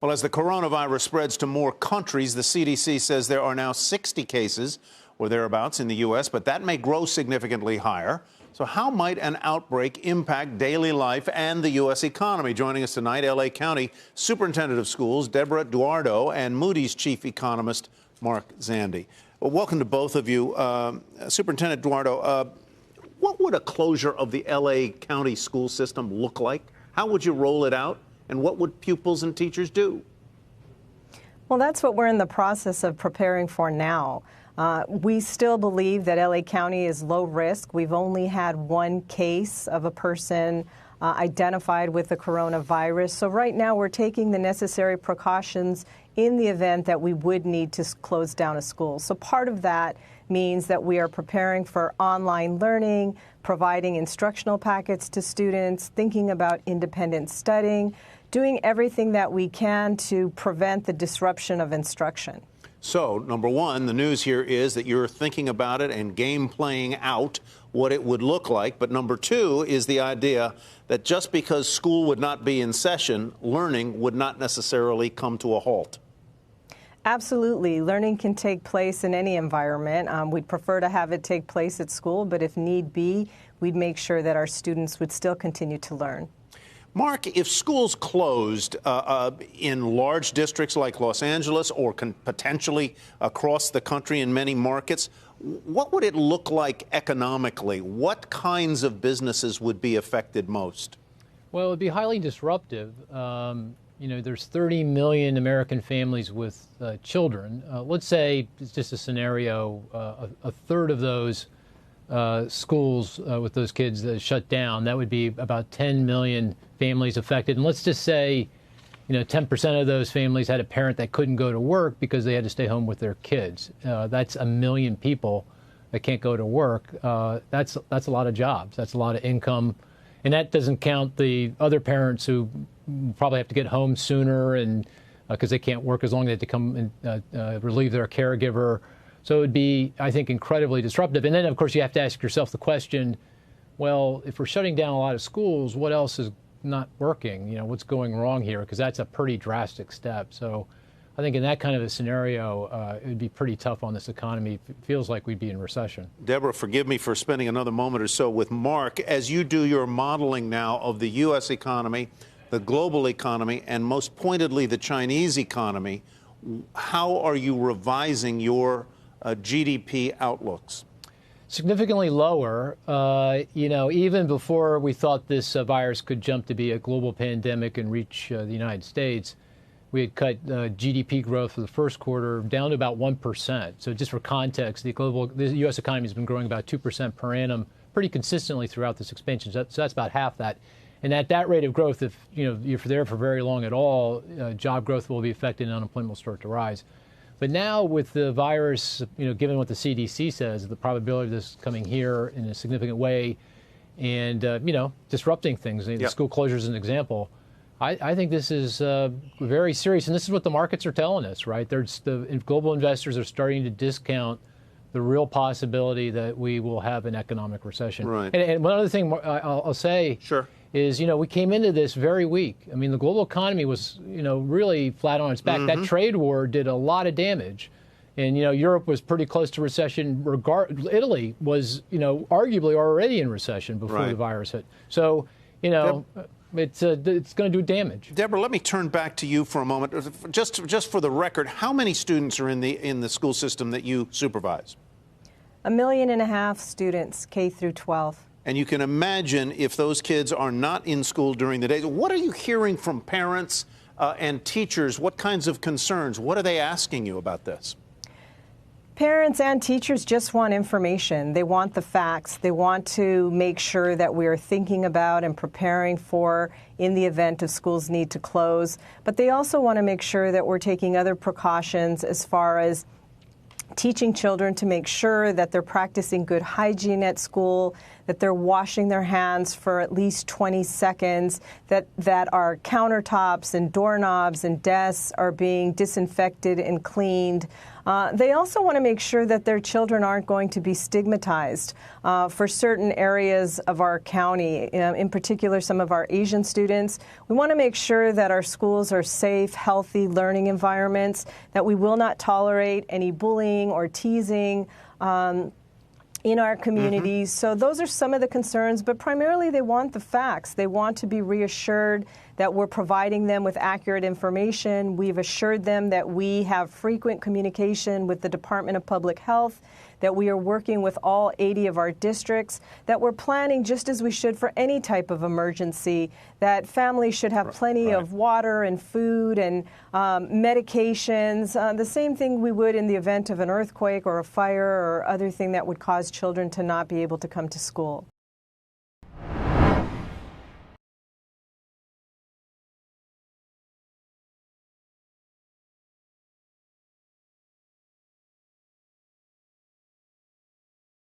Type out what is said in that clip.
Well, as the coronavirus spreads to more countries, the CDC says there are now 60 cases or thereabouts in the U.S., but that may grow significantly higher. So how might an outbreak impact daily life and the U.S. economy? Joining us tonight, L.A. County Superintendent of Schools Debra Duardo and Moody's chief economist Mark Zandy. Well, welcome to both of you. Superintendent Duardo, what would a closure of the L.A. County school system look like? How would you roll it out? And what would pupils and teachers do? Well, that's what we're in the process of preparing for now. We still believe that L.A. County is low risk. We've only had one case of a person identified with the coronavirus. So right now we're taking the necessary precautions in the event that we would need to close down a school. So part of that means that we are preparing for online learning, providing instructional packets to students, thinking about independent studying, doing everything that we can to prevent the disruption of instruction. So, number one, the news here is that you're thinking about it and game playing out what it would look like. But number two is the idea that just because school would not be in session, learning would not necessarily come to a halt. Absolutely. Learning can take place in any environment. We'd prefer to have it take place at school, but if need be, we'd make sure that our students would still continue to learn. Mark, if schools closed in large districts like Los Angeles or potentially across the country in many markets, what would it look like economically? What kinds of businesses would be affected most? Well, it would be highly disruptive. There's 30 million American families with children. Let's say, it's just a scenario, a third of those schools with those kids shut down. That would be about 10 million families affected. And let's just say, 10% of those families had a parent that couldn't go to work because they had to stay home with their kids. That's a million people that can't go to work. That's a lot of jobs. That's a lot of income. And that doesn't count the other parents who probably have to get home sooner and because they can't work as long as they have to come and relieve their caregiver. So it would be, I think, incredibly disruptive. And then, of course, you have to ask yourself the question, well, if we're shutting down a lot of schools, what else is not working? What's going wrong here? Because that's a pretty drastic step. So I think in that kind of a scenario, it would be pretty tough on this economy. It feels like we'd be in recession. Debra, forgive me for spending another moment or so with Mark. As you do your modeling now of the U.S. economy, the global economy, and most pointedly the Chinese economy, how are you revising your GDP outlooks? Significantly lower. Even before we thought this virus could jump to be a global pandemic and reach the United States, we had cut GDP growth for the first quarter down to about 1%. So just for context, the U.S. economy has been growing about 2% per annum pretty consistently throughout this expansion. So that's about half that. And at that rate of growth, if you're there for very long at all, job growth will be affected and unemployment will start to rise. But now with the virus, given what the CDC says, the probability of this coming here in a significant way and, disrupting things, the school closure is an example, I think this is very serious. And this is what the markets are telling us, right? The global investors are starting to discount the real possibility that we will have an economic recession. Right. And one other thing I'll say is, we came into this very weak. I mean, the global economy was, really flat on its back. That trade war did a lot of damage. And, Europe was pretty close to recession. Italy was, arguably already in recession before the virus hit. So, it's going to do damage. Debra, let me turn back to you for a moment. Just for the record, how many students are in the school system that you supervise? 1.5 million students, K through 12. And you can imagine if those kids are not in school during the day. What are you hearing from parents and teachers? What kinds of concerns? What are they asking you about this? Parents and teachers just want information. They want the facts. They want to make sure that we are thinking about and preparing for in the event of schools need to close. But they also want to make sure that we're taking other precautions as far as teaching children to make sure that they're practicing good hygiene at school, that they're washing their hands for at least 20 seconds, that our countertops and doorknobs and desks are being disinfected and cleaned. They also want to make sure that their children aren't going to be stigmatized for certain areas of our county, in particular some of our Asian students. We want to make sure that our schools are safe, healthy learning environments, that we will not tolerate any bullying or teasing in our communities. So those are some of the concerns, but primarily they want the facts. They want to be reassured that we're providing them with accurate information. We've assured them that we have frequent communication with the Department of Public Health, that we are working with all 80 of our districts, that we're planning just as we should for any type of emergency, that families should have plenty of water and food and medications, the same thing we would in the event of an earthquake or a fire or other thing that would cause children to not be able to come to school.